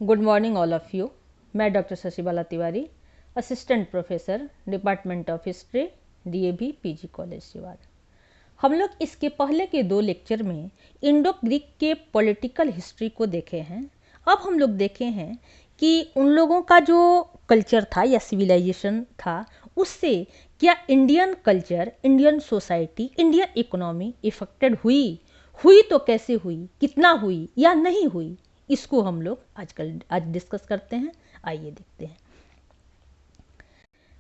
Good morning all of you. मैं doctor Shashibala Tiwari, assistant professor department of history, DAV PG college Siwan. हम लोग इसके पहले के 2 लेक्चर में इंडो ग्रीक के पॉलिटिकल हिस्ट्री को देखे हैं। अब हम लोग देखे हैं कि उन लोगों का जो कल्चर था या सिविलाइजेशन था, उससे क्या Indian culture, Indian society, Indian economy affected हुई तो कैसे हुई, कितना हुई या नहीं हुई, इसको हम लोग आज डिस्कस करते हैं। आइए देखते हैं।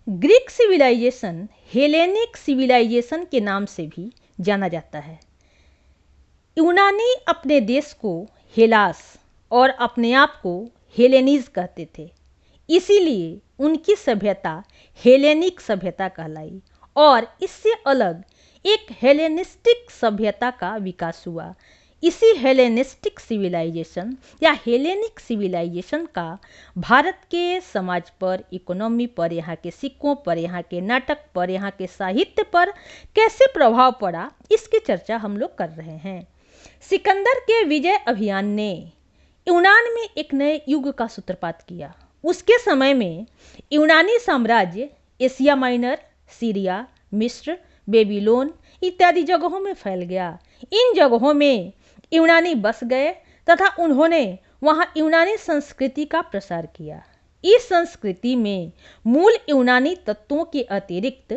ग्रीक सिविलाइजेशन हेलेनिक सिविलाइजेशन के नाम से भी जाना जाता है। यूनानी अपने देश को हेलास और अपने आप को हेलेनीज कहते थे, इसीलिए उनकी सभ्यता हेलेनिक सभ्यता कहलाई और इससे अलग एक हेलेनिस्टिक सभ्यता का विकास हुआ। इसी हेलेनिस्टिक सिविलाइजेशन या हेलेनिक सिविलाइजेशन का भारत के समाज पर, इकोनॉमी पर, यहाँ के सिक्कों पर, यहाँ के नाटक पर, यहाँ के साहित्य पर कैसे प्रभाव पड़ा, इसकी चर्चा हम लोग कर रहे हैं। सिकंदर के विजय अभियान ने यूनान में एक नए युग का सूत्रपात किया। उसके समय में यूनानी साम्राज्य एशिया माइनर, सीरिया, मिस्र, बेबीलोन इत्यादि जगहों में फैल गया। इन जगहों में यूनानी बस गए तथा उन्होंने वहाँ यूनानी संस्कृति का प्रसार किया। इस संस्कृति में मूल यूनानी तत्वों के अतिरिक्त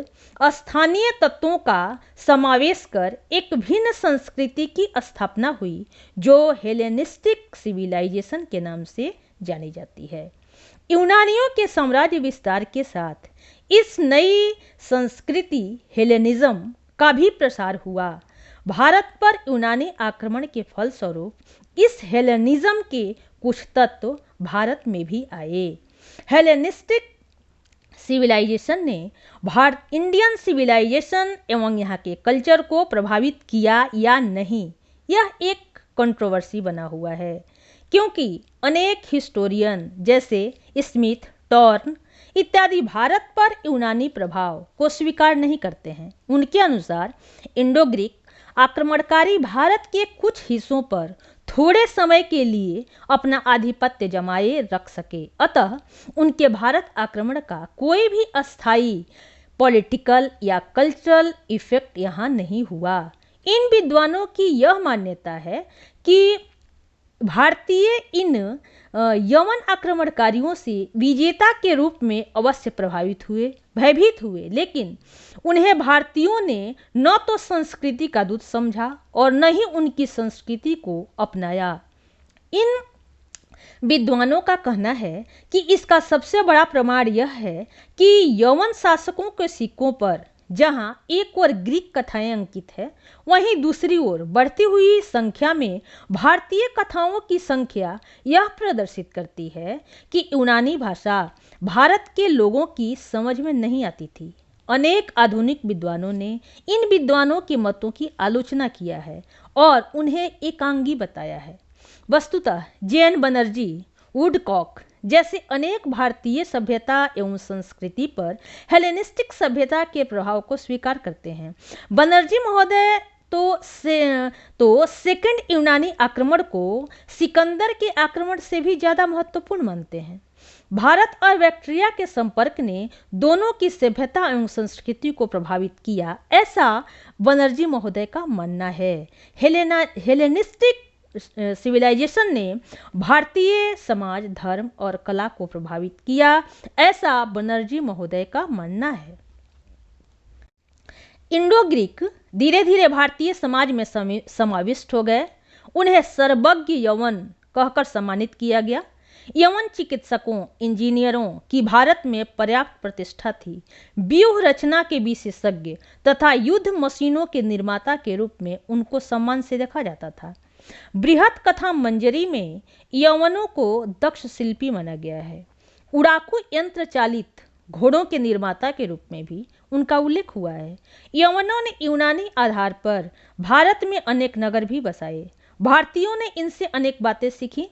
स्थानीय तत्वों का समावेश कर एक भिन्न संस्कृति की स्थापना हुई, जो हेलेनिस्टिक सिविलाइजेशन के नाम से जानी जाती है। यूनानियों के साम्राज्य विस्तार के साथ इस नई संस्कृति हेलेनिज्म का भी प्रसार हुआ। भारत पर यूनानी आक्रमण के फलस्वरूप इस हेलेनिज्म के कुछ तत्व भारत में भी आए। हेलेनिस्टिक सिविलाइजेशन ने इंडियन सिविलाइजेशन एवं यहाँ के कल्चर को प्रभावित किया या नहीं, यह एक कंट्रोवर्सी बना हुआ है, क्योंकि अनेक हिस्टोरियन जैसे स्मिथ, टॉर्न इत्यादि भारत पर यूनानी प्रभाव को स्वीकार नहीं करते हैं। उनके अनुसार इंडो ग्रीक आक्रमणकारी भारत के कुछ हिस्सों पर थोड़े समय के लिए अपना आधिपत्य जमाए रख सके, अतः उनके भारत आक्रमण का कोई भी अस्थायी पॉलिटिकल या कल्चरल इफेक्ट यहाँ नहीं हुआ। इन विद्वानों की यह मान्यता है कि भारतीय इन यवन आक्रमणकारियों से विजेता के रूप में अवश्य भयभीत हुए, लेकिन उन्हें भारतीयों ने न तो संस्कृति का दूत समझा और न ही उनकी संस्कृति को अपनाया। इन विद्वानों का कहना है कि इसका सबसे बड़ा प्रमाण यह है कि यवन शासकों के सिक्कों पर जहां एक ओर ग्रीक कथाएं अंकित है, वहीं दूसरी ओर बढ़ती हुई संख्या में भारतीय कथाओं की संख्या यह प्रदर्शित करती है कि यूनानी भाषा भारत के लोगों की समझ में नहीं आती थी। अनेक आधुनिक विद्वानों ने इन विद्वानों के मतों की आलोचना किया है और उन्हें एकांगी बताया है। वस्तुतः जैन बनर्जी, वुडकॉक जैसे अनेक भारतीय सभ्यता एवं संस्कृति पर हेलेनिस्टिक सभ्यता के प्रभाव को स्वीकार करते हैं। बनर्जी महोदय तो सेकंड यूनानी आक्रमण को सिकंदर के आक्रमण से भी ज़्यादा महत्वपूर्ण मानते हैं। भारत और बैक्ट्रिया के संपर्क ने दोनों की सभ्यता एवं संस्कृति को प्रभावित किया, ऐसा बनर्जी महोदय का मानना है। हेलेनिस्टिक सिविलाइजेशन ने भारतीय समाज, धर्म और कला को प्रभावित किया, ऐसा बनर्जी महोदय का मानना है। इंडो ग्रीक धीरे धीरे भारतीय समाज में समाविष्ट हो गए। उन्हें सर्वज्ञ यवन कहकर सम्मानित किया गया। यवन चिकित्सकों, इंजीनियरों की भारत में पर्याप्त प्रतिष्ठा थी। व्यूह रचना के विशेषज्ञ तथा युद्ध मशीनों के निर्माता के रूप में उनको सम्मान से देखा जाता था। बृहत कथा मंजरी में यवनों को दक्ष शिल्पी माना गया है। उड़ाकू यंत्र चालित घोड़ों के निर्माता के रूप में भी उनका उल्लेख हुआ है। यवनों ने यूनानी आधार पर भारत में अनेक नगर भी बसाए। भारतीयों ने इनसे अनेक बातें सीखी।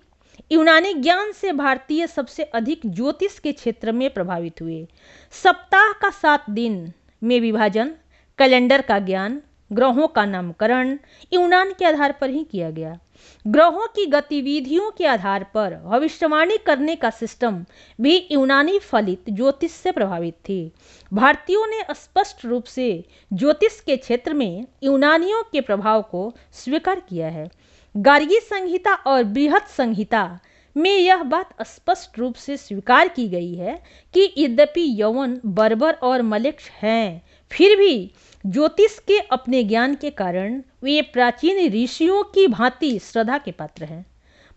यूनानी ज्ञान से भारतीय सबसे अधिक ज्योतिष के क्षेत्र में प्रभावित हुए। सप्ताह का 7 दिन में विभाजन, कैलेंडर का ज्ञान, ग्रहों का नामकरण यूनान के आधार पर ही किया गया। ग्रहों की गतिविधियों के आधार पर भविष्यवाणी करने का सिस्टम भी यूनानी फलित ज्योतिष से प्रभावित थी। भारतीयों ने स्पष्ट रूप से ज्योतिष के क्षेत्र में यूनानियों के प्रभाव को स्वीकार किया है। गार्गी संहिता और बृहत संहिता में यह बात स्पष्ट रूप से स्वीकार की गई है कि यद्यपि यवन, बर्बर और मलेच्छ हैं, फिर भी ज्योतिष के अपने ज्ञान के कारण वे प्राचीन ऋषियों की भांति श्रद्धा के पात्र हैं।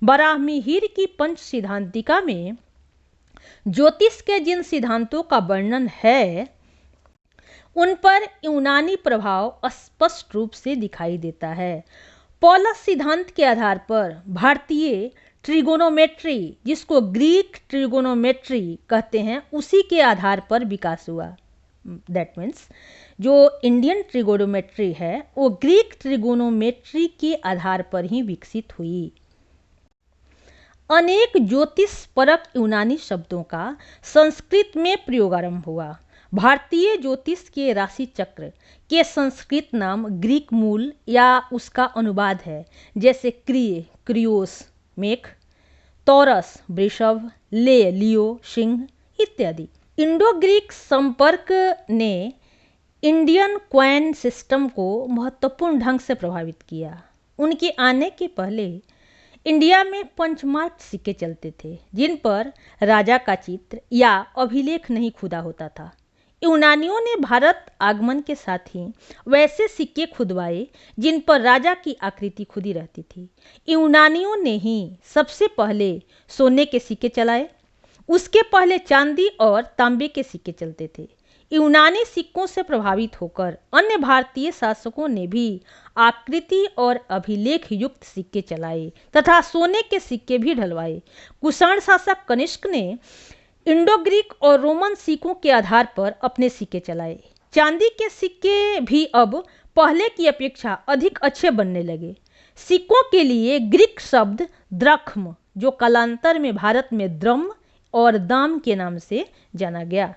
बराहमिहिर की पंच सिद्धांतिका में ज्योतिष के जिन सिद्धांतों का वर्णन है उन पर यूनानी प्रभाव स्पष्ट रूप से दिखाई देता है। पॉलस सिद्धांत के आधार पर भारतीय ट्रिगोनोमेट्री, जिसको ग्रीक ट्रिगोनोमेट्री कहते हैं, उसी के आधार पर विकास हुआ। दैट मीन्स जो इंडियन ट्रिगोनोमेट्री है वो ग्रीक ट्रिगोनोमेट्री के आधार पर ही विकसित हुई। अनेक ज्योतिष परक यूनानी शब्दों का संस्कृत में प्रयोग आरंभ हुआ। भारतीय ज्योतिष के राशि चक्र के संस्कृत नाम ग्रीक मूल या उसका अनुवाद है, जैसे क्रियोस मेघ, तौरस वृषभ, लियो सिंह इत्यादि। इंडो ग्रीक संपर्क ने इंडियन क्वाइन सिस्टम को महत्वपूर्ण ढंग से प्रभावित किया। उनके आने के पहले इंडिया में पंचमार्क सिक्के चलते थे, जिन पर राजा का चित्र या अभिलेख नहीं खुदा होता था। यूनानियों ने भारत आगमन के साथ ही वैसे सिक्के खुदवाए जिन पर राजा की आकृति खुदी रहती थी। यूनानियों ने ही सबसे पहले सोने के सिक्के चलाए, उसके पहले चांदी और तांबे के सिक्के चलते थे। यूनानी सिक्कों से प्रभावित होकर अन्य भारतीय शासकों ने भी आकृति और अभिलेख युक्त सिक्के चलाए तथा सोने के सिक्के भी ढलवाए। कुषाण शासक कनिष्क ने इंडो ग्रीक और रोमन सिक्कों के आधार पर अपने सिक्के चलाए। चांदी के सिक्के भी अब पहले की अपेक्षा अधिक अच्छे बनने लगे। सिक्कों के लिए ग्रीक शब्द द्रख्म, जो कालांतर में भारत में द्रम और दाम के नाम से जाना गया।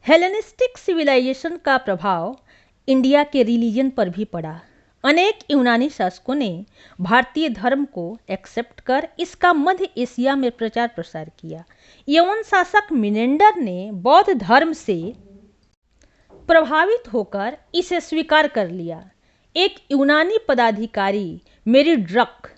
हेलेनिस्टिक सिविलाइजेशन का प्रभाव इंडिया के रिलीजन पर भी पड़ा। अनेक यूनानी शासकों ने भारतीय धर्म को एक्सेप्ट कर इसका मध्य एशिया में प्रचार प्रसार किया। यवन शासक मिनेंडर ने बौद्ध धर्म से प्रभावित होकर इसे स्वीकार कर लिया। एक यूनानी पदाधिकारी मेरिड्रक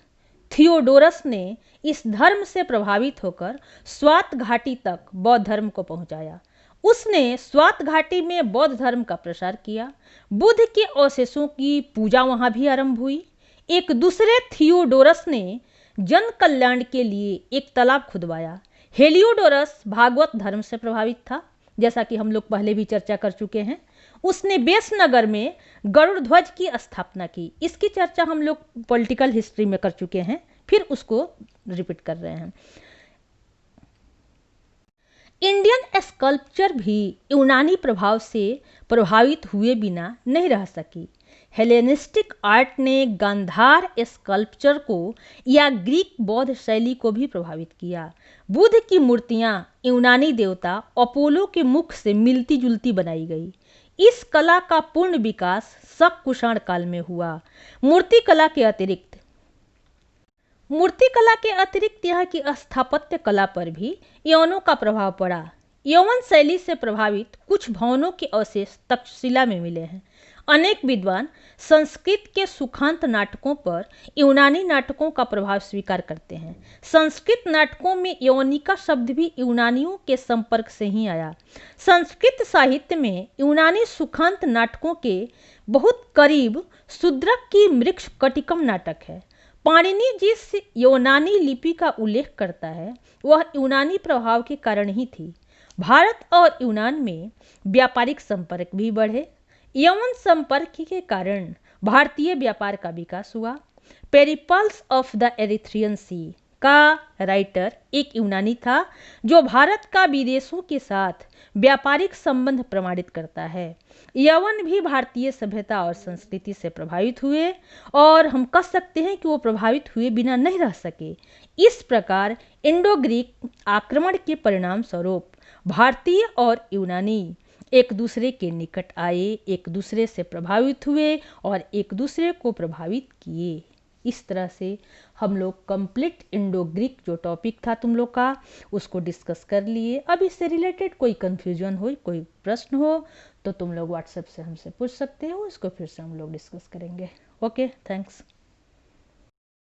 थियोडोरस ने इस धर्म से प्रभावित होकर स्वात घाटी तक बौद्ध धर्म को पहुंचाया। उसने स्वात घाटी में बौद्ध धर्म का प्रसार किया। बुद्ध के अवशेषों की पूजा वहां भी आरंभ हुई। एक दूसरे थियोडोरस ने जन कल्याण के लिए एक तालाब खुदवाया। हेलियोडोरस भागवत धर्म से प्रभावित था, जैसा कि हम लोग पहले भी चर्चा कर चुके हैं। उसने बेसनगर में गरुड़ ध्वज की स्थापना की। इसकी चर्चा हम लोग पॉलिटिकल हिस्ट्री में कर चुके हैं, फिर उसको रिपीट कर रहे हैं। इंडियन स्कल्पचर भी यूनानी प्रभाव से प्रभावित हुए बिना नहीं रह सकी। हेलेनिस्टिक आर्ट ने गांधार स्कल्पचर को या ग्रीक बौद्ध शैली को भी प्रभावित किया। बुद्ध की मूर्तियां यूनानी देवता अपोलो के मुख से मिलती जुलती बनाई गई। इस कला का पूर्ण विकास शक कुषाण काल में हुआ। मूर्तिकला के अतिरिक्त यहाँ की स्थापत्य कला पर भी यवनों का प्रभाव पड़ा। यवन शैली से प्रभावित कुछ भवनों के अवशेष तक्षशिला में मिले हैं। अनेक विद्वान संस्कृत के सुखांत नाटकों पर यूनानी नाटकों का प्रभाव स्वीकार करते हैं। संस्कृत नाटकों में यवनिका शब्द भी यूनानियों के संपर्क से ही आया। संस्कृत साहित्य में यूनानी सुखांत नाटकों के बहुत करीब शूद्रक की मृक्ष कटिकम नाटक है। पाणिनि जिस यूनानी लिपि का उल्लेख करता है वह यूनानी प्रभाव के कारण ही थी। भारत और यूनान में व्यापारिक संपर्क भी बढ़े। यवन संपर्क के कारण भारतीय व्यापार का विकास हुआ। पेरिपल्स ऑफ द एरिथ्रियन सी का राइटर एक यूनानी था जो भारत का विदेशों के साथ व्यापारिक संबंध प्रमाणित करता है। यवन भी भारतीय सभ्यता और संस्कृति से प्रभावित हुए और हम कह सकते हैं कि वो प्रभावित हुए बिना नहीं रह सके। इस प्रकार इंडो ग्रीक आक्रमण के परिणाम स्वरूप भारतीय और यूनानी एक दूसरे के निकट आए, एक दूसरे से प्रभावित हुए और एक दूसरे को प्रभावित किए। इस तरह से हम लोग कंप्लीट इंडो ग्रीक जो टॉपिक था तुम लोग का उसको डिस्कस कर लिए। अब इससे रिलेटेड कोई कन्फ्यूजन हो, कोई प्रश्न हो तो तुम लोग व्हाट्सएप से हमसे पूछ सकते हो, उसको फिर से हम लोग डिस्कस करेंगे। Okay, thanks.